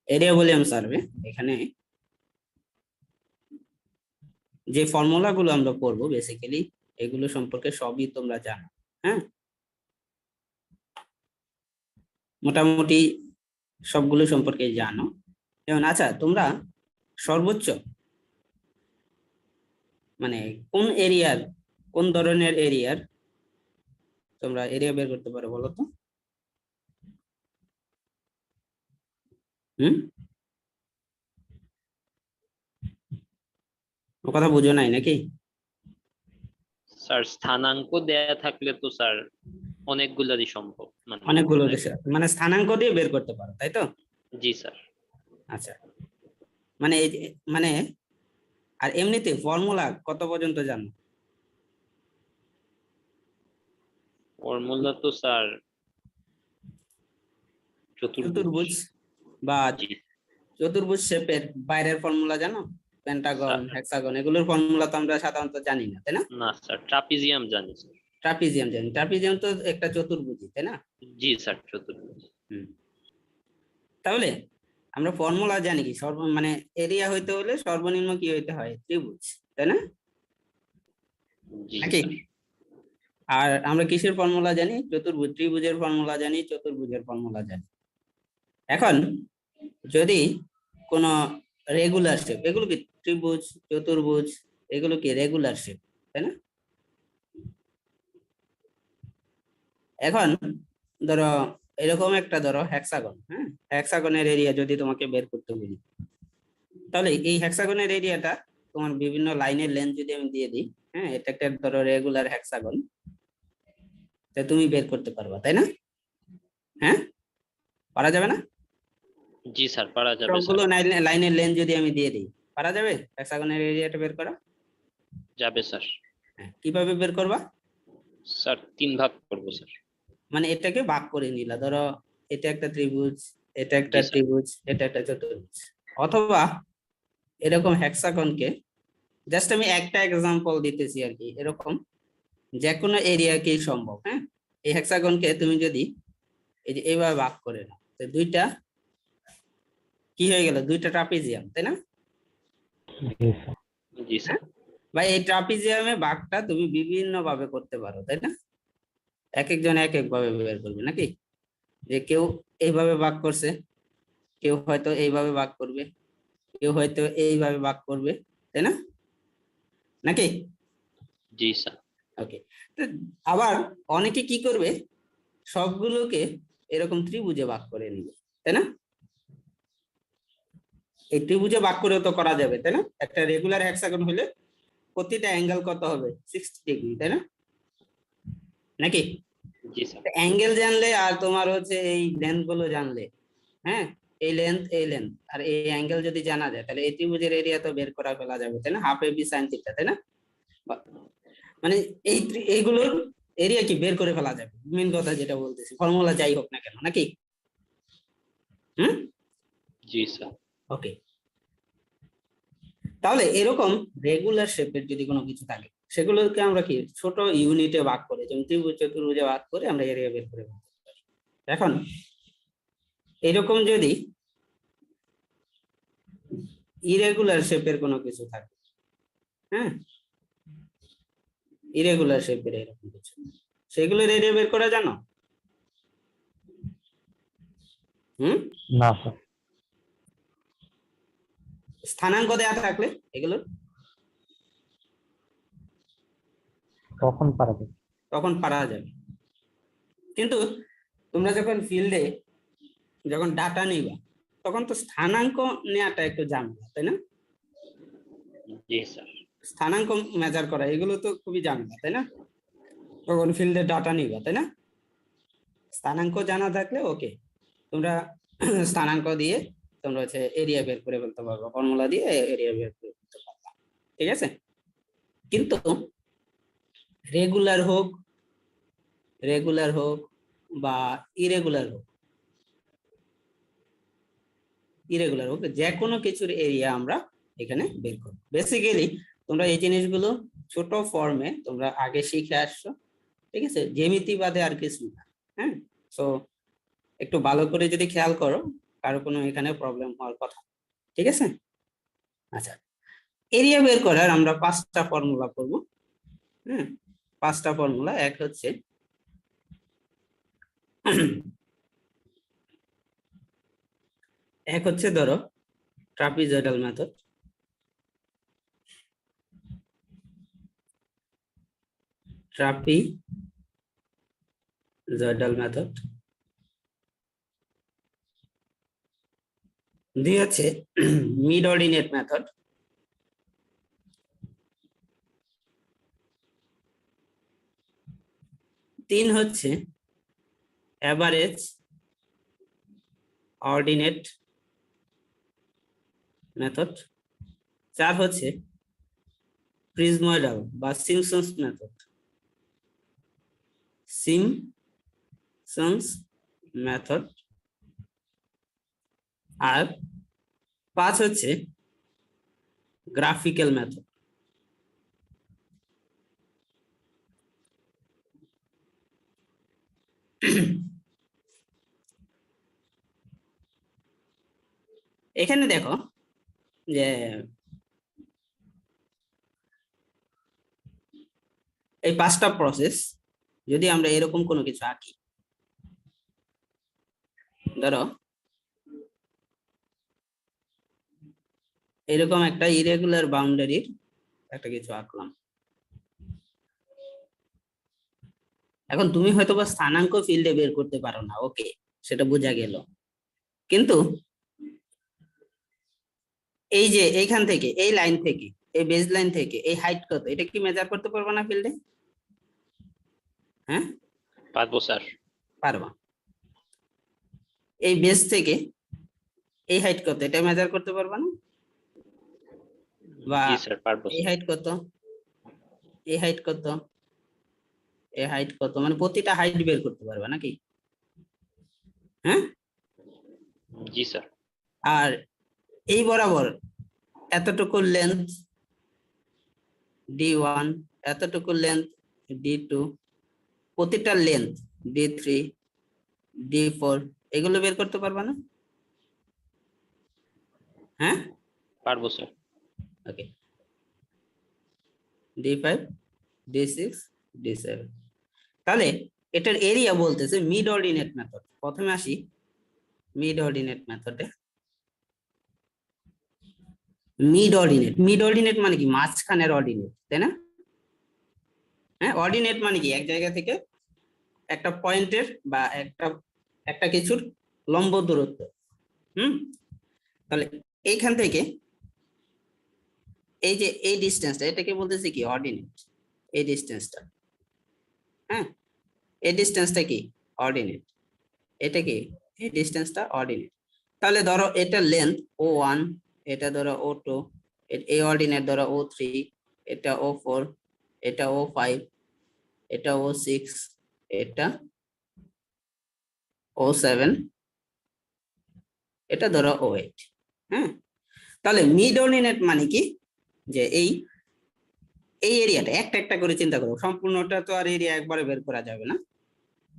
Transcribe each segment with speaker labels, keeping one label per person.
Speaker 1: Area volume survey এখানে যে formula গুলো আমরা পড়বো বেসিক্যালি এগুলো সম্পর্কে সবই তোমরা জানো। হ্যাঁ, মোটামুটি সবগুলো সম্পর্কে জানো। যেমন আচ্ছা, তোমরা সর্বোচ্চ মানে কোন এরিয়ার, কোন ধরনের এরিয়ার তোমরা এরিয়া বের করতে পারো বলো তো? হুম, ও কথা বুঝো নাই নাকি?
Speaker 2: স্যার স্থানাঙ্ক দেয়া থাকলে তো স্যার অনেকগুলোরই সম্ভব, মানে
Speaker 1: অনেকগুলো দেশে মানে স্থানাঙ্ক দিয়ে বের করতে পারো, তাই তো?
Speaker 2: জি স্যার।
Speaker 1: আচ্ছা, মানে মানে আর এমনিতে ফর্মুলা কত পর্যন্ত জানো?
Speaker 2: ফর্মুলা তো স্যার চতুর্ভুজ।
Speaker 1: চতুর্ভুজ বা
Speaker 2: জি
Speaker 1: চতুর্ভুজ শেপের বাইরের ফর্মুলা জানো? Pentagon,
Speaker 2: sir.
Speaker 1: হেক্সাগন, এগুলোর ফর্মুলা তো আমরা সাধারণত জানি না, তাই না?
Speaker 2: না স্যার, ট্রাপিজিয়াম জানি স্যার।
Speaker 1: ট্রাপিজিয়াম জানি, ট্রাপিজিয়াম তো একটা চতুর্ভুজই, তাই না?
Speaker 2: জি স্যার, চতুর্ভুজ।
Speaker 1: হুম, তাহলে আমরা ফর্মুলা জানি কি মানে এরিয়া হইতে হলে সর্বনিম্ন কি হইতে হয়? ত্রিভুজ, তাই না?
Speaker 2: জি
Speaker 1: নাকি?
Speaker 2: স্যার।
Speaker 1: আর আমরা কিসের ফর্মুলা জানি? চতুর্ভুজ, ত্রিভুজের ফর্মুলা জানি, চতুর্ভুজের ফর্মুলা জানি। এখন যদি কোন রেগুলার শেপ, এগুলো কি ত্রিভুজ, চতুর্ভুজ, এগুলো কি রেগুলার শেপ, তাই না? এখন ধরো এরকম একটা ধরো হেক্সাগন, হ্যাঁ, হেক্সাগনের এরিয়া যদি তোমাকে বের করতে বলি, তাহলে এই হেক্সাগনের এরিয়াটা তোমার বিভিন্ন লাইনের লেন্থ যদি আমি দিয়ে দিই, হ্যাঁ, এটা একটা ধরো রেগুলার হেক্সাগন, তা তুমি বের করতে পারবা, তাই না? হ্যাঁ, পারা যাবে না?
Speaker 2: জি স্যার, পারা যাবে স্যার।
Speaker 1: সবগুলো লাইনের লেন্থ যদি আমি দিয়ে দিই, পারা যাবে হেক্সাগনের এরিয়াটা বের করা?
Speaker 2: যাবে স্যার।
Speaker 1: হ্যাঁ, কিভাবে বের করবা?
Speaker 2: স্যার 3 ভাগ করবো স্যার।
Speaker 1: মানে এটাকে ভাগ করে নিলা, ধরো এটা একটা ত্রিভুজ, এটা একটা
Speaker 2: জি স্যার।
Speaker 1: ত্রিভুজ, এটা একটা চতুর্ভুজ। অথবা এরকম হেক্সাগনকে, জাস্ট আমি একটা এক্সাম্পল দিতেছি আর কি, এরকম যে কোনো এরিয়াকেই সম্ভব। হ্যাঁ, এই হেক্সাগনকে তুমি যদি এই যে এইভাবে ভাগ করে নাও, তো দুইটা কি হয়ে গেল? দুইটা ট্রাপিজিয়াম, তাই না?
Speaker 2: জি স্যার।
Speaker 1: হ্যাঁ, বা এই ট্রাপিজিয়ামে ভাগটা তুমি বিভিন্ন ভাবে করতে পারো, তাই না? এক একজন এক এক ভাবে বের করবে নাকি? যে কেউ এইভাবে ভাগ করছে, কেউ হয়তো এইভাবে ভাগ করবে, কেউ হয়তো এইভাবে ভাগ করবে, তাই না? নাকি?
Speaker 2: জি স্যার।
Speaker 1: ওকে। তো আবার অনেকে কি করবে, সবগুলোকে এরকম ত্রিভুজে ভাগ করে নিবে, তাই না? এই ত্রিভুজে ভাগ করেও তো করা যাবে, তাই না? একটা রেগুলার হেক্সাগন হলে প্রতিটা অ্যাঙ্গেল কত হবে? 60 ডিগ্রি, তাই না? নাকি?
Speaker 2: জি স্যার।
Speaker 1: অ্যাঙ্গেল জানলে আর তোমার হচ্ছে এই লেন্থ গুলো জানলে, হ্যাঁ, এই লেন্থ এই লেন্থ আর এই অ্যাঙ্গেল যদি জানা যায়, তাহলে এই ত্রিভুজের এরিয়া তো বের করা ফেলা যাবে, তাই না? হাফ এবি সাইন থিটা, তাই না? মানে এইগুলোর এরিয়া কি বের করে ফেলা যাবে, মেন কথা যেটা বলতেছি, ফর্মুলা যাই হোক না কেন, নাকি? হুম,
Speaker 2: জি স্যার।
Speaker 1: ওকে। তাহলে এরকম রেগুলার শেপের যদি কোনো কিছু থাকে, সেগুলোকে আমরা কি ছোট ইউনিটে ভাগ করে, যেমন ত্রিভুজ চতুর্ভুজে ভাগ করে আমরা এরিয়া বের করে ফেলতে পারি। এখন এরকম যদি ইরেগুলার শেপের কোনো কিছু থাকে, হ্যাঁ, ইরেগুলার শেপের এরকম কিছু, সেগুলোর এরিয়া বের করা জানো? হুম,
Speaker 3: না স্যার।
Speaker 1: স্থানাঙ্ক দেয়া থাকলে এগুলোর
Speaker 3: তখন পারা যাবে।
Speaker 1: তখন পারা যাবে। কিন্তু তোমরা যখন ফিল্ডে যখন ডাটা নিবা, তখন তো স্থানাঙ্ক নেওয়াটা একটু ঝামেলা, তাই না?
Speaker 2: জি স্যার।
Speaker 1: স্থানাঙ্ক মেজার করা এগুলো তো খুবই ঝামেলা, তাই না? তখন ফিল্ডে ডাটা নিবা, তাই না? স্থানাঙ্ক জানা থাকলে ওকে, তোমরা স্থানাঙ্ক দিয়ে তোমরা হচ্ছে এরিয়া বের করে ফেলতে পারবে, ফর্মুলা দিয়ে এরিয়া বের করে ফেলতে পারবে, ঠিক আছে? কিন্তু রেগুলার হোক, রেগুলার হোক বা ইরেগুলার হোক, ইরেগুলার হোক, যে কোনো কিছুর এরিয়া আমরা এখানে বের করব। বেসিক্যালি তোমরা এই জিনিসগুলো ছোট ফর্মে তোমরা আগে শিখে আসছো, ঠিক আছে? জ্যামিতি বাদে আর কিছু না। হ্যাঁ, তো একটু ভালো করে যদি খেয়াল করো, কারো কোনো এখানে প্রবলেম হওয়ার কথা, ঠিক আছে? আচ্ছা, এরিয়া বের করার আমরা 5টা ফর্মুলা করব। হ্যাঁ, 5টা ফর্মুলা। এক হচ্ছে ধরো ট্রাপিজয়েডাল মেথড, দুই হচ্ছে মিড অর্ডিনেট মেথড, তিন হচ্ছে অ্যাভারেজ অর্ডিনেট মেথড, চার হচ্ছে প্রিজময়েডাল বা সিমসন্স মেথড, আর 5 হচ্ছে গ্রাফিক্যাল মেথড। এখানে দেখো যে এই 5টা প্রসেস যদি আমরা এরকম কোনো কিছু আঁকি, ধরো এরকম একটা ইরেগুলার বাউন্ডারির একটা কিছু আঁকলাম। এখন তুমি হয়তো বা স্থানাঙ্ক ফিল্ডে বের করতে পারো না, ওকে, সেটা বোঝা গেল, কিন্তু এই যে এইখান থেকে, এই লাইন থেকে, এই বেজ লাইন থেকে এই হাইট কত, এটা কি মেজার করতে পারবো না ফিল্ডে? হ্যাঁ,
Speaker 2: পারবো স্যার।
Speaker 1: পারবা। এই বেজ থেকে এই হাইট কত, এটা মেজার করতে পারবা না? বা
Speaker 2: জি স্যার পারবো
Speaker 1: এই হাইট কত, এই হাইট কত, এই হাইট কত, মানে প্রতিটা হাইট বের করতে পারবা নাকি? হ্যাঁ,
Speaker 2: জি স্যার।
Speaker 1: আর এই বরাবর এতটুকু লেন্থ D1, এতটুকু লেন্থ D2, প্রতিটা লেন্থ D3, D4, এগুলো বের করতে পারবা না? হ্যাঁ,
Speaker 2: পারবো স্যার।
Speaker 1: ওকে, D5, D6, D7। তাহলে এটার এরিয়া বলতেছে মিড অর্ডিনেট মেথড। প্রথমে আসি মিড অর্ডিনেট মেথডে। মিড অর্ডিনেট মানে কি? মাঝখানের অর্ডিনেট, তাই না? হ্যাঁ, অর্ডিনেট মানে কি? এক জায়গা থেকে একটা পয়েন্টের বা একটা কিছুর লম্ব দূরত্ব। তাহলে এইখান থেকে এই যে এই ডিস্টেন্সটা, এটাকে বলতেছে কি? অর্ডিনেট। এই ডিস্টেন্সটা, হ্যাঁ, এই ডিস্টেন্সটা কি? অর্ডিনেট। এটা কি? এই ডিস্টেন্সটা অর্ডিনেট। তাহলে ধরো এটা লেন্থ O1, এটা ধরো O2, এই অর্ডিনেট ধরো O3, এটা O4, এটা O5, এটা O6, এটা O7, এটা ধরো O8। হ্যাঁ, তাহলে মিড অর্ডিনেট মানে কি? যে এই এরিয়াটা একটা একটা করে চিন্তা করো। সম্পূর্ণটা তো আর এরিয়া একবারে বের করা যাবে না।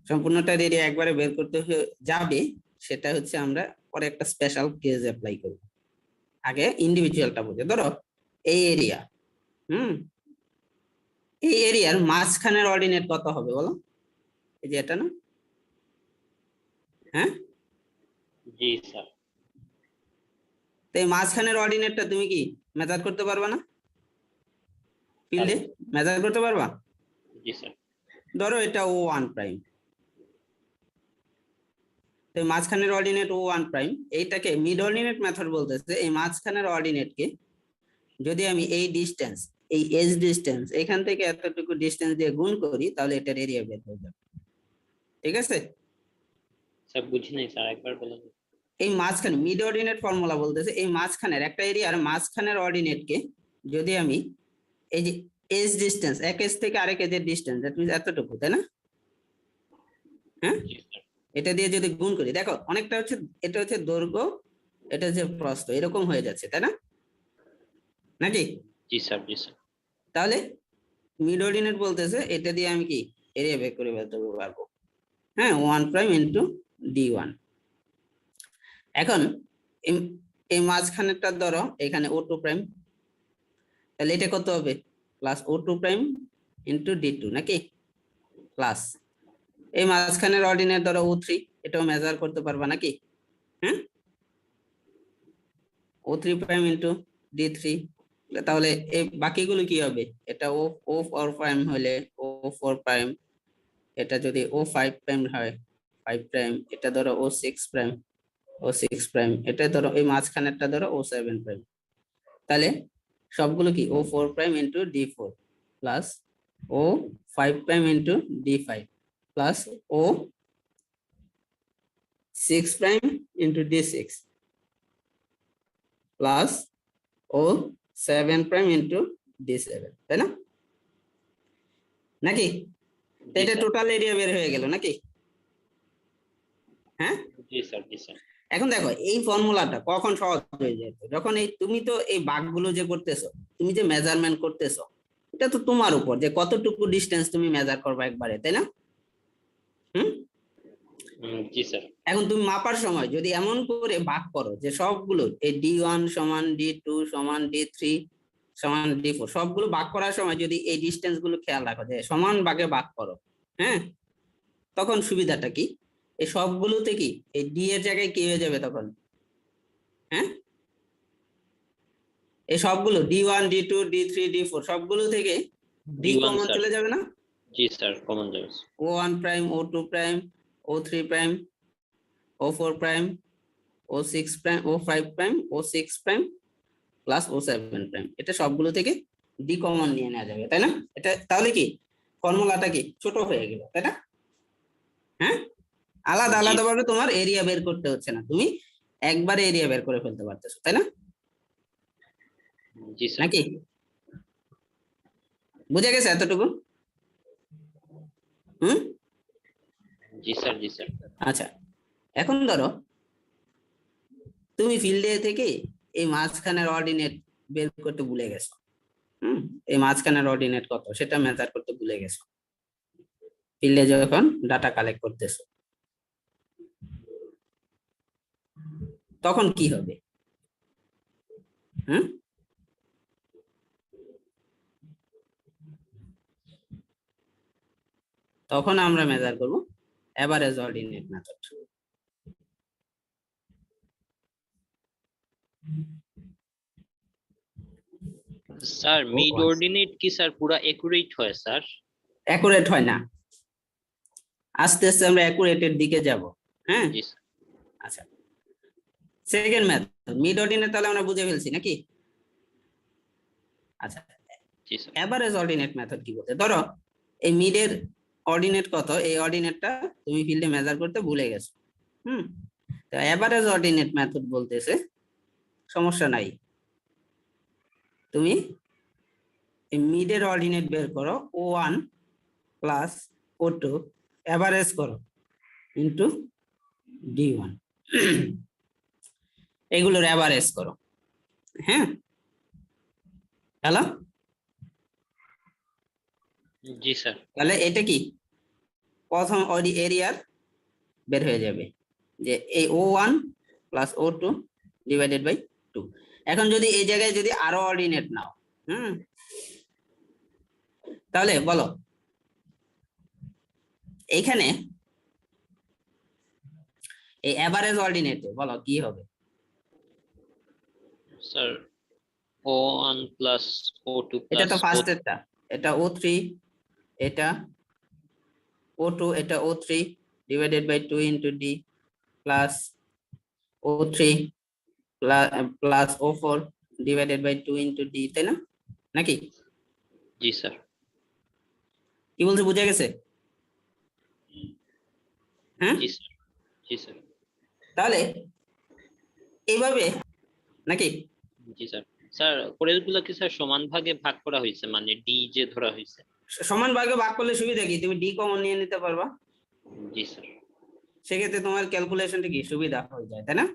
Speaker 1: সম্পূর্ণটার এরিয়া একবারে বের করতে যাবে, সেটা হচ্ছে আমরা পরে একটা স্পেশাল কেস অ্যাপ্লাই করব। আগে ইন্ডিভিজুয়ালটা বুঝে। ধরো এই এরিয়া, এই এরিয়ার মাঝখানের অর্ডিনেট কত হবে বলো? এই যে এটা না? হ্যাঁ,
Speaker 2: জি স্যার।
Speaker 1: তো এই মাঝখানের অর্ডিনেটটা তুমি কি মেজার করতে পারবা না? ফিল্ডে মেজার করতে পারবা?
Speaker 2: জি স্যার।
Speaker 1: ধরো এটা O1 প্রাইম, তো মাঝখানের অর্ডিনেট O1 প্রাইম, এইটাকে মিড অর্ডিনেট মেথড বলতেছে। এই মাঝখানের অর্ডিনেটকে যদি আমি এই ডিস্টেন্স, এই এজ ডিস্টেন্স, এখান থেকে এতটুকু ডিস্টেন্স দিয়ে গুণ করি, তাহলে এটার এরিয়া বের হয়ে যাবে। ঠিক আছে?
Speaker 2: স্যার বুঝি নাই স্যার, একবার বলুন।
Speaker 1: এই মাঝখানে মিড অর্ডিনেট ফর্মুলা বলতেছে এই মাঝখানের একটা এরিয়ার মাঝখানের অর্ডিনেটকে যদি আমি এই যে এজ ডিস্টেন্স, এক এজ থেকে আরেক এজের ডিস্টেন্স, দ্যাট মিন্স এতটুকু, তাই না? হ্যাঁ,
Speaker 2: জি স্যার।
Speaker 1: এটা দিয়ে যদি গুণ করি, দেখো অনেকটা হচ্ছে, এটা হচ্ছে দৈর্ঘ্য, এটা হচ্ছে প্রস্থ, এরকম হয়ে যাচ্ছে, তাই না? নাকি?
Speaker 2: জি স্যার। জি স্যার।
Speaker 1: তাহলে মিড অর্ডিনেট বলতেছে এটা দিয়ে আমি কি এরিয়া বের করে ফেলতে পারবো। হ্যাঁ, 1 প্রাইম ইন্টু D1। এখন এই- এই মাঝখানেরটা ধরো এখানে O2 প্রাইম, তাহলে এটা কত হবে plus O2 prime into D2 নাকি প্লাস এই মাঝখানের অর্ডিনেট ধরো O3, এটাও মেজার করতে পারবা নাকি? হ্যাঁ, O3 প্রাইম ইন্টু D3, তাহলে এই বাকিগুলো কি হবে? এটা O4 প্রাইম হলে O4 প্রাইম, এটা যদি O5 প্রাইম হয় 5 প্রাইম, এটা ধরো O6 প্রাইম, O6 প্রাইম, এটা ধরো এই মাঝখানেরটা ধরো O7 প্রাইম। তাহলে সবগুলো কি O4 prime into D4 plus O5 prime into D5 plus O6 prime into D6 plus O7 prime into D7, তাই না? নাকি
Speaker 2: জি
Speaker 1: এটা
Speaker 2: স্যার,
Speaker 1: টোটাল এরিয়া বের হয়ে গেল নাকি? হ্যাঁ,
Speaker 2: জি স্যার, জি স্যার।
Speaker 1: এখন দেখো এই ফর্মুলাটা কখন সহজ হয়ে যায়, যখন এই তুমি তো এই বাঘগুলো যে করতেছো, তুমি যে মেজারমেন্ট করতেছো, এটা তো তোমার উপর যে কতটুকু ডিস্টেন্স তুমি মেজার করবা একবারে, তাই না? হুম,
Speaker 2: জি স্যার,
Speaker 1: এখন তুমি মাপার সময় যদি এমন করে ভাগ করো যে সবগুলো এই D1 সমান D2 সমান D3 সমান D4 সবগুলো ভাগ করার সময় যদি এই ডিস্টেন্স গুলো খেয়াল রাখো যে সমান ভাগে ভাগ করো, হ্যাঁ, তখন সুবিধাটা কি? এই সবগুলোতে কি এই ডি এর জায়গায় কি হয়ে যাবে তখন? হ্যাঁ, এই সবগুলো D1 D2 D3 D4 সবগুলো থেকে ডি
Speaker 2: D1
Speaker 1: কমন
Speaker 2: স্যার।
Speaker 1: চলে যাবে না?
Speaker 2: জি স্যার, কমন যাবে।
Speaker 1: O1 prime O2 prime O3 prime O4 prime O6 prime O5 prime O6 prime plus O7 prime, এটা সবগুলো থেকে ডি কমন নিয়ে নেওয়া যাবে, তাই না? এটা তাহলে কি ফর্মুলাটা কি ছোট হয়ে গেল, তাই না? হ্যাঁ, আলাদা
Speaker 2: জি,
Speaker 1: আলাদা ভাবে তোমার এরিয়া বের করতে হচ্ছে না, তুমি একবারে এরিয়া বের করে ফেলতে পারতেছো, তাই না?
Speaker 2: জি স্যার,
Speaker 1: নাকি বুঝে গেছে এতটুকু? হুম,
Speaker 2: জি স্যার, জি স্যার।
Speaker 1: আচ্ছা, এখন ধরো তুমি ফিল্ডে থেকে এই মাঝখানের অর্ডিনেট বের করতে ভুলে গেছো। হুম, এই মাঝখানের অর্ডিনেট কত সেটা মেজার করতে ভুলে গেছো ফিল্ডে যখন ডাটা কালেক্ট করতেছো, তখন কি হবে? হুম, তখন আমরা মেজার করব average ordinate method.
Speaker 2: Sir, mid ordinate কি স্যার পুরা একুরেট হয় স্যার?
Speaker 1: অ্যাকুরেট হয় না, আস্তে আস্তে আমরা অ্যাকুরেটের দিকে যাব। হ্যাঁ,
Speaker 2: জি স্যার,
Speaker 1: আচ্ছা, সেকেন্ড মেথড মিড অর্ডিনেট তাহলে আমরা বুঝে ফেলছি নাকি? আচ্ছা,
Speaker 2: জি স্যার,
Speaker 1: এভারেজ অর্ডিনেট মেথড কি বলতে, ধরো এই মিডের অর্ডিনেট কত, এই অর্ডিনেটটা তুমি ফিল্ডে মেজার করতে ভুলে গেছো। হুম, তো এভারেজ অর্ডিনেট মেথড বলতেছে সমস্যা নাই, তুমি এই মিডের অর্ডিনেট বের করো O1 প্লাস O2 এভারেজ করো ইন্টু D1 এগুলোর এভারেজ করো। হ্যাঁ, হ্যালো,
Speaker 2: জি স্যার,
Speaker 1: তাহলে এটা কি প্রথম এরিয়ার বের হয়ে যাবে যে এই O1 plus O2 divided by 2। এখন যদি এই জায়গায় যদি আরো অর্ডিনেট নাও, হুম, তাহলে বলো এইখানে এই এভারেজ অর্ডিনেটে বলো কি হবে?
Speaker 2: স্যার O1 প্লাস O2
Speaker 1: এটা
Speaker 2: প্লাস
Speaker 1: তো
Speaker 2: O।
Speaker 1: ফার্স্টেরটা, এটা O3, এটা O2, এটা O3 divided by 2 into D plus O3 plus O4 divided by 2 into D, তাই না? নাকি
Speaker 2: জি স্যার,
Speaker 1: কি বলছে, বুঝে গেছে? হ্যাঁ,
Speaker 2: জি স্যার, জি স্যার,
Speaker 1: তাহলে এইভাবে নাকি
Speaker 2: জি স্যার। স্যার, পরের গুলা কি স্যার সমান ভাগে ভাগ করা হয়েছে, মানে ডি যে ধরা হয়েছে?
Speaker 1: সমান ভাগে ভাগ করলে সুবিধা কি, তুমি ডি কমন নিয়ে নিতে পারবা,
Speaker 2: জি স্যার,
Speaker 1: সেক্ষেত্রে তোমার ক্যালকুলেশনটা কি সুবিধা হয়ে যায়, তাই না?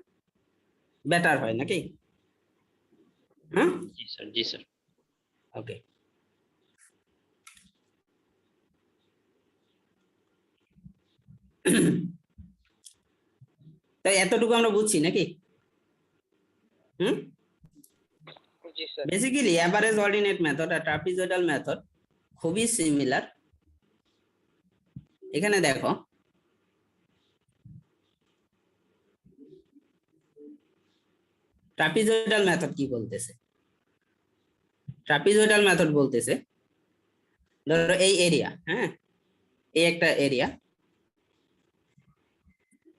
Speaker 1: বেটার হয় নাকি? হ্যাঁ,
Speaker 2: জি স্যার, জি স্যার।
Speaker 1: ওকে। তাই এতটুকু আমরা বুঝছি নাকি? হুম,
Speaker 4: জি sir.
Speaker 1: Basically average ordinate method আর ট্রাপিজয়েডাল মেথড খুবই সিমিলার। এখানে দেখো ট্রাপিজয়েডাল মেথড কি বলতেছে। ট্রাপিজয়েডাল মেথড বলতেছে ধরো এই এরিয়া, হ্যাঁ, এই একটা এরিয়া,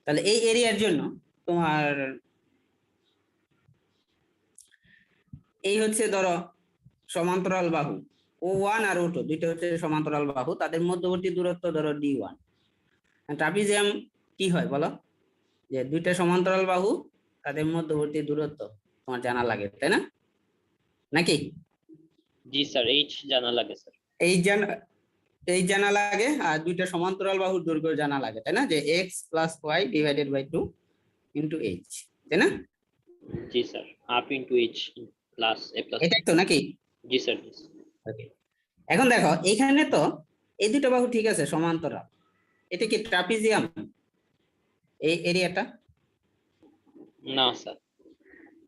Speaker 1: তাহলে এই এরিয়ার জন্য তোমার এই হচ্ছে ধরো সমান্তরাল বাহু O1 আর O2 দুইটা হচ্ছে সমান্তরাল বাহু, তাদের মধ্যবর্তী দূরত্ব ধরো D1। ট্রাপিজিয়াম কি হয় বলো? যে দুইটা সমান্তরাল বাহু তাদের মধ্যবর্তী দূরত্ব তোমার জানা লাগে, তাই না? নাকি
Speaker 2: জি স্যার, এইচ জানা লাগে স্যার।
Speaker 1: এই জানা লাগে, আর দুইটা সমান্তরাল বাহুর দৈর্ঘ্য জানা লাগে, তাই না? যে x + y / 2 * h, তাই না?
Speaker 2: জি sir, up into H plus A plus.
Speaker 1: এটাই তো নাকি?
Speaker 2: জি স্যার।
Speaker 1: Okay. এখন দেখো এখানে তো এই দুটো বাহু ঠিক আছে সমান্তরাল, এটা কি ট্রাপিজিয়াম এই এরিয়াটা?
Speaker 2: না স্যার।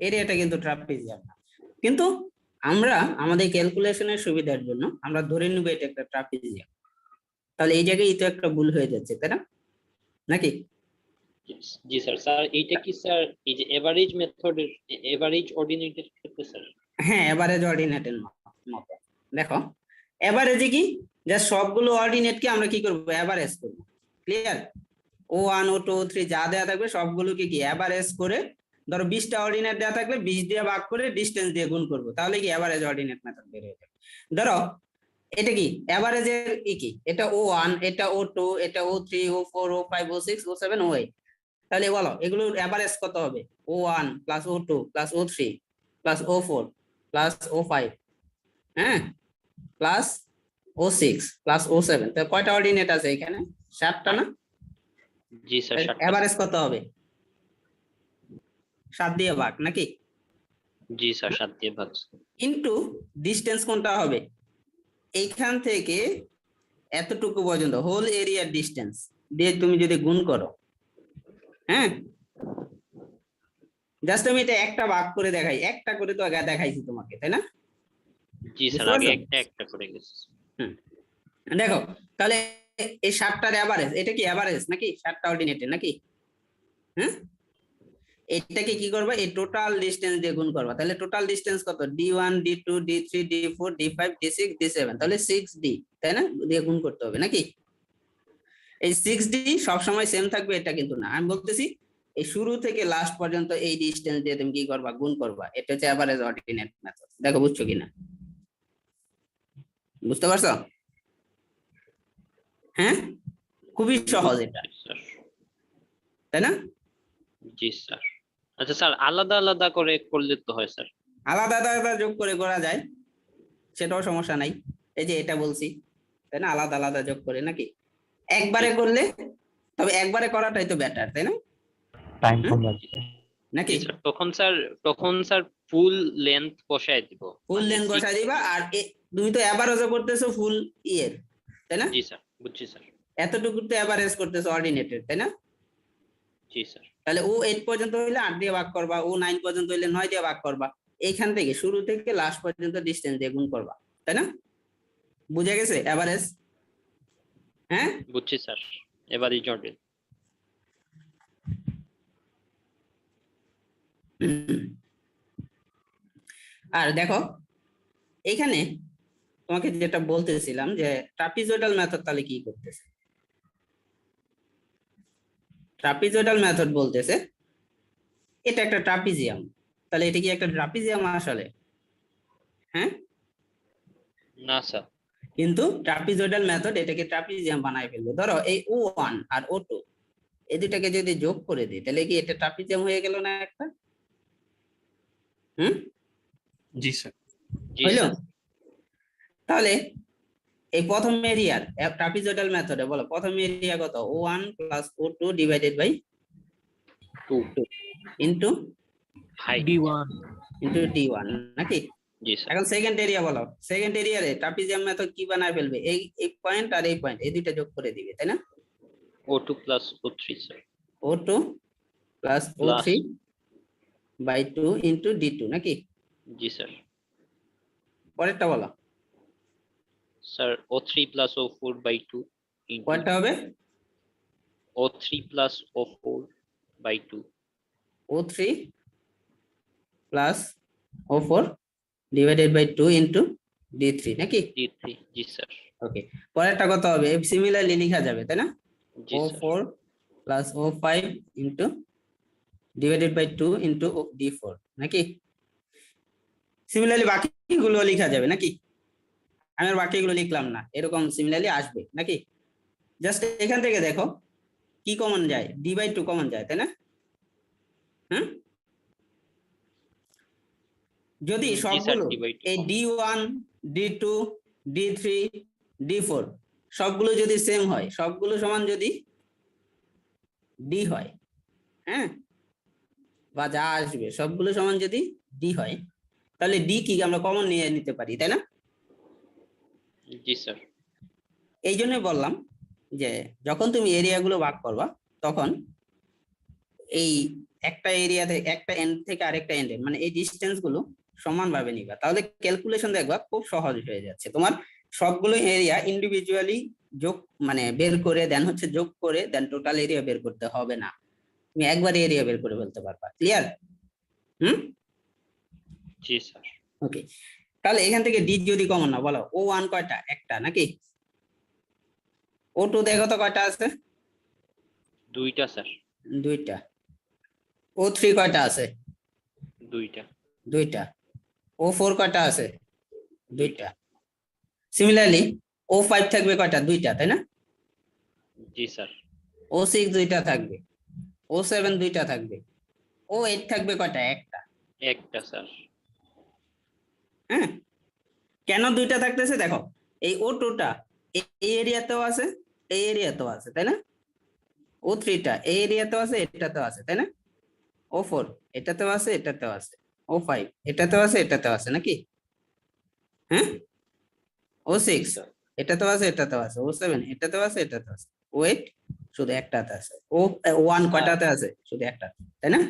Speaker 1: এরিয়াটা কিন্তু ট্রাপিজিয়াম না, কিন্তু আমরা আমাদের ক্যালকুলেশনের সুবিধার জন্য আমরা ধরে নিব এটা একটা ট্রাপিজিয়াম। তাহলে এই জায়গায় তো একটা ভুল হয়ে যাচ্ছে, তাই না? নাকি?
Speaker 2: জি স্যার। স্যার এইটা কি স্যার এই যে এভারেজ মেথডের এভারেজ অর্ডিনেটের ক্ষেত্রে স্যার?
Speaker 1: হ্যাঁ, এভারেজ অর্ডিনেটের মতো। দেখো এভারেজে কি, জাস্ট সবগুলো অর্ডিনেটকে আমরা কি করব, এভারেজ করব। ক্লিয়ার? O1 O2 O3 যা দেয়া থাকবে সবগুলোকে কি এভারেজ করে, ধরো 20টা অর্ডিনেট দেয়া থাকলে 20 দিয়ে ভাগ করে ডিসটেন্স দিয়ে গুণ করব, তাহলে কি এভারেজ অর্ডিনেট মেথড বের হয়ে যাবে। ধরো এটা কি এভারেজের কি, এটা O1, এটা O2, এটা O3 O4 O5 O6 O7 O8, তাহলে বলো এগুলোর এভারেজ কত হবে? O1 + O2 + O3 + O4 + O5, হ্যাঁ, প্লাস O6 + O7, তো কয়টা অর্ডিনেট আছে এখানে? 7টা না?
Speaker 2: জি স্যার।
Speaker 1: এভারেজ কত হবে? 7 দিয়ে ভাগ নাকি?
Speaker 2: জি স্যার, 7 দিয়ে ভাগ।
Speaker 1: ইনটু ডিসটেন্স কোনটা হবে? এইখান থেকে এতটুকু পর্যন্ত হোল এরিয়ার ডিসটেন্স দিয়ে তুমি যদি গুণ করো, হ্যাঁ, জাস্ট আমি এটা একটা ভাগ করে দেখাই, একটা করে তো আগে দেখাইছি তোমাকে, তাই না?
Speaker 2: জি স্যার,
Speaker 1: বুঝতে
Speaker 2: আগে
Speaker 1: পারছো?
Speaker 2: একটা একটা করে গেছে।
Speaker 1: দেখো তাহলে এই 7টার এভারেজ, এটা কি এভারেজ নাকি 7টা অর্ডিনেটের নাকি? হ্যাঁ, এটাকে কি করবা, এই টোটাল ডিসটেন্স দিয়ে গুণ করবা, তাহলে টোটাল ডিসটেন্স কত? D1 D2 D3 D4 D5 D6 D7, তাহলে 6D, তাই না? দিয়ে গুণ করতে হবে নাকি? এই 6D সবসময় সেম থাকবে এটা কিন্তু না, আমি বলতেছি এই শুরু থেকে লাস্ট পর্যন্ত এই ডিসটেন্স দিয়ে তুমি কি করবা, গুণ করবা। এটা হচ্ছে এভারেজ অর্ডিনেট মেথড। দেখো বুঝছো কিনা, বুঝতে পারছো? হ্যাঁ, খুবই সহজ এটা,
Speaker 2: স্যার।
Speaker 1: তাই না?
Speaker 2: জি স্যার। আচ্ছা স্যার, আলাদা আলাদা করে করলে তো হয় স্যার?
Speaker 1: আলাদা আলাদা যোগ করে করা যায়, সেটাও সমস্যা নাই। এই যে এটা বলছি, তাই না, আলাদা আলাদা যোগ করে নাকি? একবারে করলে, তবে একবারে করাটাই তো বেটার, তাই না?
Speaker 3: টাইম
Speaker 1: হুম?
Speaker 3: কম লাগবে।
Speaker 1: নাকি
Speaker 2: জি স্যার, তখন স্যার ফুল লেন্থ বসায় দিব।
Speaker 1: ফুল
Speaker 2: মানে
Speaker 1: লেন্থ
Speaker 2: six-
Speaker 1: বসাই দিবা, আর তুমি তো এভারেজও করতেছো ফুল ইয়ের, তাই না?
Speaker 2: জি স্যার, বুঝছি স্যার।
Speaker 1: এতটুকু তো এভারেজ করতেছো অর্ডিনেটের, তাই না?
Speaker 2: জি স্যার।
Speaker 1: তাহলে O8 পর্যন্ত হইলে 8 দিয়ে ভাগ করবা, O9 পর্যন্ত হইলে 9 দিয়ে ভাগ করবা, এইখান থেকে শুরু থেকে লাস্ট পর্যন্ত ডিসটেন্স দিয়ে গুণ করবা, তাই না? বুঝে গেছে এভারেজ? হ্যাঁ,
Speaker 2: বুঝছি স্যার। এবারই জর্ডেন।
Speaker 1: আর দেখো এইখানে তোমাকে যেটা বলতেছিলাম যে ট্রাপিজয়েডাল মেথড তাহলে কি করতেছে। ট্রাপিজয়েডাল মেথড বলতেছে এটা একটা ট্রাপিজিয়াম, তাহলে এটা কি একটা ট্রাপিজিয়াম আসলে? হ্যাঁ,
Speaker 2: না স্যার।
Speaker 1: কিন্তু ট্রাপিজয়েডাল মেথড এটাকে ট্রাপিজিয়াম বানায় ফেলবে। ধরো এই O1 আর O2 এই দুটাকে যদি যোগ করে দিই, তাহলে কি এটা ট্রাপিজিয়াম হয়ে গেল না একটা? হুম,
Speaker 5: জি স্যার।
Speaker 2: জি
Speaker 1: হইলো?
Speaker 2: স্যার।
Speaker 1: তাহলে এই প্রথম এরিয়ার ট্রাপিজয়েডাল মেথডে বলো প্রথম এরিয়া কত? O1 + O2 / 2 into
Speaker 2: high.
Speaker 1: D1 নাকি?
Speaker 2: জি স্যার।
Speaker 1: এখন সেকেন্ড এরিয়া বলো, সেকেন্ড এরিয়ারে ট্রাপিজিয়াম মেথড কি বানায় ফেলবে? এই পয়েন্ট আর এই পয়েন্ট এই দুইটা যোগ করে দিবে, তাই না?
Speaker 2: O2 + O3 sir.
Speaker 1: O2 plus O
Speaker 2: Plus.
Speaker 1: Three by two into D two নাকি?
Speaker 2: জি স্যার।
Speaker 1: পরেরটা বলো
Speaker 2: sir O3 plus O4 by 2 into
Speaker 1: কয়টা হবে?
Speaker 2: O3 plus O4 by 2
Speaker 1: O three plus O four divided by two into D three নাকি?
Speaker 2: D3 জি sir.
Speaker 1: ওকে, পরেরটা কত হবে? সিমিলারলি লেখা যাবে তাই না?
Speaker 2: জি
Speaker 1: ও
Speaker 2: স্যার।
Speaker 1: ফোর প্লাস ও five into divided by two into D four নাকি? সিমিলারলি বাকিগুলো লেখা যাবে নাকি? আমি আর বাকিগুলো লিখলাম না, এরকম সিমিলারলি আসবে নাকি? জাস্ট এখান থেকে দেখো কি কমন যায়, ডি বাই টু কমন যায় তাই না? হ্যাঁ, যদি
Speaker 2: জি স্যার,
Speaker 1: সবগুলো
Speaker 2: D by 2
Speaker 1: এই
Speaker 2: কমন।
Speaker 1: D one D two D three D four সবগুলো যদি সেম হয়, সবগুলো সমান যদি ডি হয়, হ্যাঁ, বা যা আসবে সবগুলো সমান যদি ডি হয়, তাহলে ডি কি আমরা কমন নিয়ে নিতে পারি তাই না?
Speaker 2: জি স্যার।
Speaker 1: এই জন্য বললাম যে যখন তুমি এরিয়াগুলো ভাগ করবা তখন এই একটা এরিয়া থেকে একটা এন্ড থেকে আরেকটা এন্ডে মানে এই ডিস্টেন্স গুলো সমানভাবে নিবা, তাহলে ক্যালকুলেশন দেখবা খুব সহজ হয়ে যাচ্ছে। তোমার সবগুলো এরিয়া ইন্ডিভিজুয়ালি যোগ মানে বের করে দেন হচ্ছে যোগ করে দেন টোটাল এরিয়া বের করতে হবে না, তুমি একবারে এরিয়া বের করে ফেলতে পারবা। ক্লিয়ার?
Speaker 2: জি স্যার।
Speaker 1: ওকে, তাহলে এখান থেকে ডি যদি কমন না, বলো ও ওয়ান কয়টা? একটা নাকি? ও টু দেখো তো কয়টা আছে?
Speaker 2: দুইটা স্যার।
Speaker 1: দুইটা। ও থ্রি কয়টা আছে?
Speaker 2: দুইটা।
Speaker 1: দুইটা। ও ফোর কয়টা আছে? দুইটা। সিমিলারলি ও ফাইভ থাকবে কয়টা? দুইটা তাই না?
Speaker 2: জি স্যার।
Speaker 1: ও সিক্স দুইটা থাকবে, ও সেভেন দুইটা থাকবে, ও এইট থাকবে কয়টা? একটা।
Speaker 2: একটা স্যার।
Speaker 1: হ্যাঁ, কেন দুইটা থাকতেছে দেখো, এই ও টুটা এই এরিয়াতেও আছে, এই এরিয়াতেও আছে তাই না? ও থ্রিটা এই এরিয়াতেও আছে, এটাতেও আছে তাই না? ও ফোর এটাতেও আছে, এটাতেও আছে, ও ফাইভ এটাতেও আছে, এটাতেও আছে নাকি? হ্যাঁ, ও সিক্স
Speaker 2: স্যার।
Speaker 1: এটাতেও আছে, এটাতেও আছে, ও সেভেন এটাতেও আছে, এটাতেও আছে, ও এইট শুধু একটাতে আছে, ও ওয়ান কয়টাতে আছে? শুধু একটা, তাই না?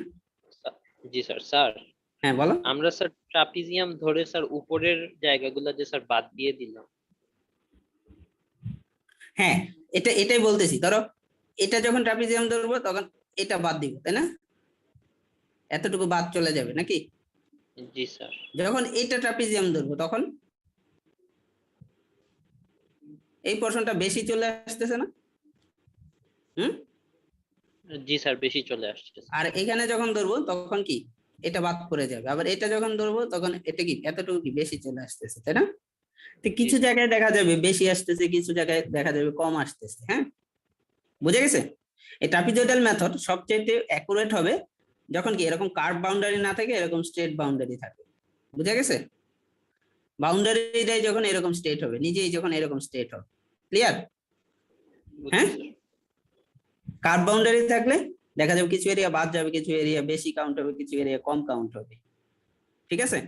Speaker 2: জি স্যার। স্যার
Speaker 1: হ্যাঁ বলো।
Speaker 2: আমরা স্যার ট্রাপিজিয়াম ধরে স্যার উপরের জায়গাগুলো যে স্যার বাদ দিয়ে দিলাম।
Speaker 1: হ্যাঁ, এটাই বলতেছি, ধরো এটা যখন ট্রাপিজিয়াম ধরবো তখন এটা বাদ দিব তাই না? এতটুকু বাদ চলে যাবে নাকি?
Speaker 2: জি স্যার।
Speaker 1: যখন এটা ট্রাপিজিয়াম ধরবো তখন এই পোরশনটা বেশি চলে আসতেছে না? হুম,
Speaker 2: জি স্যার, বেশি চলে আসছে।
Speaker 1: আর এখানে যখন ধরবো তখন কি এটা বাদ পড়ে যাবে, আবার এটা যখন ধরবো তখন এটা কি এতটুকু কি বেশি চলে আসতেছে তাই না? তো কিছু
Speaker 2: জি।
Speaker 1: জায়গায় দেখা যাবে বেশি আসতেছে, কিছু জায়গায় দেখা যাবে কম আসতেছে। হ্যাঁ, বুঝে গেছে? এই ট্রাপিজয়েডাল মেথড সবচেয়ে অ্যাকুরেট হবে যখন কি এরকম কার্ভ বাউন্ডারি না থাকে, এরকম স্ট্রেট বাউন্ডারি থাকে। বুঝে গেছে? বাউন্ডারিটাই যখন এরকম স্ট্রেট হবে, নিজেই যখন এরকম স্ট্রেট হবে। ক্লিয়ার?
Speaker 2: বুঝছি
Speaker 1: হ্যাঁ,
Speaker 2: স্যার।
Speaker 1: কার্ভ বাউন্ডারি থাকলে দেখা যাবে কিছু এরিয়া বাদ যাবে, কিছু এরিয়া বেশি কাউন্ট হবে, কিছু এরিয়া কম কাউন্ট হবে। ঠিক আছে?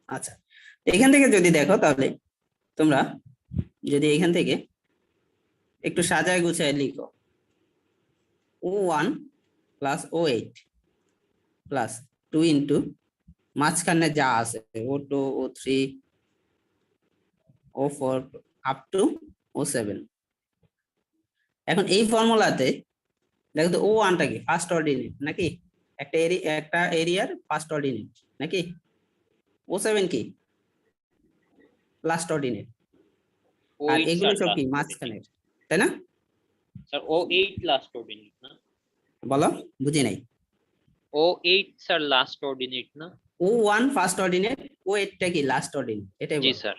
Speaker 1: আচ্ছা, এখান থেকে যদি দেখো তাহলে তোমরা যদি এখান থেকে একটু সাজায় গুছায় লিখো, ও ওয়ান প্লাস ও এইট প্লাস টু ইন্টু মাঝখানে যা আছে ও টু ও থ্রি ও ফোর আপ টু ও সেভেন। এখন এই ফর্মুলাতে দেখো তো ও ওয়ানটা কি ফার্স্ট অর্ডিনেট নাকি? একটা এরিয়ার ফার্স্ট অর্ডিনেট নাকি? ও সেভেন কি লাস্ট অর্ডিনেট, আর
Speaker 2: O8
Speaker 1: এগুলো
Speaker 2: স্যার
Speaker 1: সব কি
Speaker 2: লাস্ট
Speaker 1: মাঝখানের, তাই না?
Speaker 2: স্যার O8 লাস্ট অর্ডিনেট না?
Speaker 1: বলো, বুঝি নাই।
Speaker 2: O8 স্যার লাস্ট অর্ডিনেট না?
Speaker 1: ও ওয়ান ফার্স্ট অর্ডিনেট, ও এইটটা কি লাস্ট অর্ডিনেট, এটাই
Speaker 2: জি
Speaker 1: বলো।
Speaker 2: স্যার।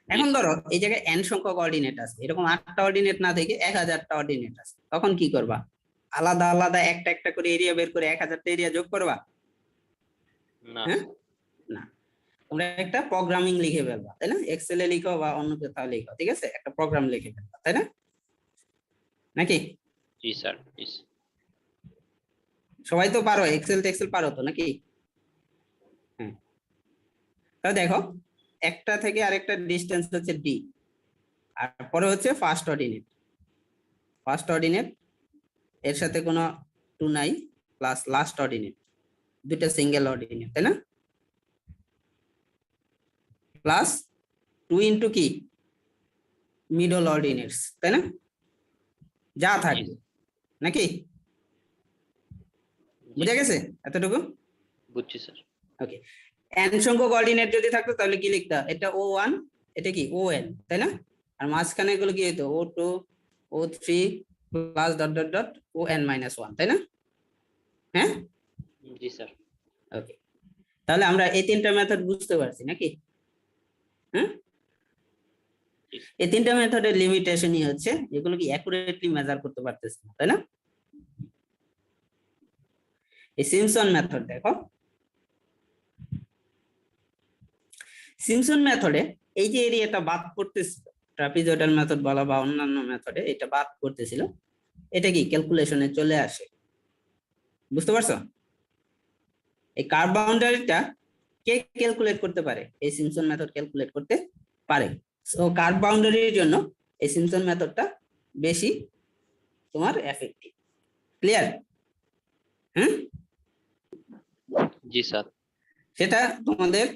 Speaker 1: এখন ধরো এই জায়গায় n সংখ্যক অর্ডিনেট আছে, এরকম 8টা অর্ডিনেট না থেকে 1000টা অর্ডিনেট আছে, তখন কি করবা? আলাদা আলাদা একটা একটা করে এরিয়া বের করে 1000টা এরিয়া যোগ করবা?
Speaker 2: না
Speaker 1: হ্যাঁ,
Speaker 2: স্যার।
Speaker 1: না, তোমরা একটা প্রোগ্রামিং লিখে ফেলবা তাই না? এক্সেলে লিখো বা অন্য কোথাও লিখো, ঠিক আছে, একটা প্রোগ্রাম লিখে ফেলবা তাই না? নাকি?
Speaker 2: জি স্যার। জি।
Speaker 1: সবাই তো পারো, এক্সেল পারো তো নাকি? হ্যাঁ, তাহলে দেখো একটা থেকে আরেকটা ডিস্টেন্স হচ্ছে ডি, আর পরে হচ্ছে ফার্স্ট অর্ডিনেট। ফার্স্ট অর্ডিনেট এর সাথে কোনো 2 9 প্লাস লাস্ট অর্ডিনেট, দুইটা সিঙ্গেল অর্ডিনেট, তাই না? প্লাস 2 ইন্টু কি মিডল অর্ডিনেটস, তাই না? যা থাকবে নাকি? বুঝা গেছে এতটুকু?
Speaker 2: বুঝছি স্যার।
Speaker 1: ওকে, n সংখ্যক অর্ডিনেট যদি থাকতো তাহলে কি লিখতা? এটা O1, এটা কি ON, তাই না? আর মাঝখানে এগুলো কি হতো? O2 O3 plus dot dot dot ON minus 1, তাই না? হ্যাঁ,
Speaker 2: জি স্যার।
Speaker 1: ওকে, তাহলে আমরা এই তিনটা মেথড বুঝতে পারছি নাকি? হ্যাঁ, এই তিনটা মেথডের লিমিটেশনই হচ্ছে এগুলো কি অ্যাকুরেটলি মেজার করতে পারতেছে না, তাই না? এই সিমসন মেথড দেখো, সিমসন মেথডে এই যে এরিয়াটা বাদ করতেছিল, ট্রাপিজয়েডাল মেথড বলা বা অন্যান্য মেথডে এটা বাদ করতেছিল, এটা কি ক্যালকুলেশনে চলে আসে, বুঝতে পারছো? এই কার্ভ বাউন্ডারিটা কে ক্যালকুলেট করতে পারে? এই সিমসন মেথড ক্যালকুলেট করতে পারে। সো কার্ভ বাউন্ডারির জন্য এই সিমসন মেথডটা বেশি তোমার এফেক্টিভ। ক্লিয়ার? হ্যাঁ,
Speaker 2: জি স্যার।
Speaker 1: সেটা তোমাদের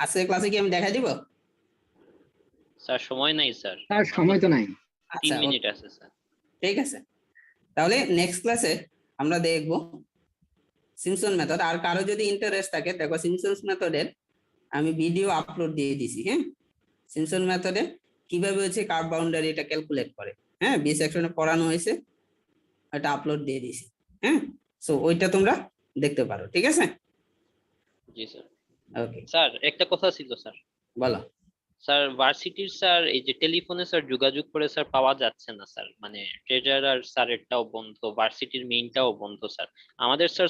Speaker 1: আজকের ক্লাসে কি আমি দেখাই দিব?
Speaker 2: স্যার সময় নাই স্যার,
Speaker 4: স্যার সময় তো নাই।
Speaker 2: 3
Speaker 1: আচ্ছা,
Speaker 2: মিনিট আছে স্যার।
Speaker 1: ঠিক আছে, তাহলে নেক্সট ক্লাসে আমরা দেখব সিমসন মেথড। আর কারো যদি ইন্টারেস্ট থাকে, দেখো সিমসনস মেথডের আমি ভিডিও আপলোড দিয়ে দিছি। হ্যাঁ, সিমসন মেথডে কিভাবে হচ্ছে কার্ভ বাউন্ডারি এটা ক্যালকুলেট করে, হ্যাঁ, বি সেকশনে পড়ানো হয়েছে, এটা আপলোড দিয়ে দিছি। হ্যাঁ, সো ওইটা তোমরা দেখতে পারো, ঠিক আছে?
Speaker 2: জি স্যার।
Speaker 1: ওকে,
Speaker 2: স্যার একটা কথা ছিল স্যার।
Speaker 1: বলো।
Speaker 2: স্যার ভার্সিটির স্যার এই যে টেলিফোনে স্যার যোগাযোগ করে স্যার পাওয়া যাচ্ছে না স্যার, মানে ট্রেজারার স্যারেরটাও বন্ধ, ভার্সিটির মেইনটাও বন্ধ স্যার। আমাদের স্যার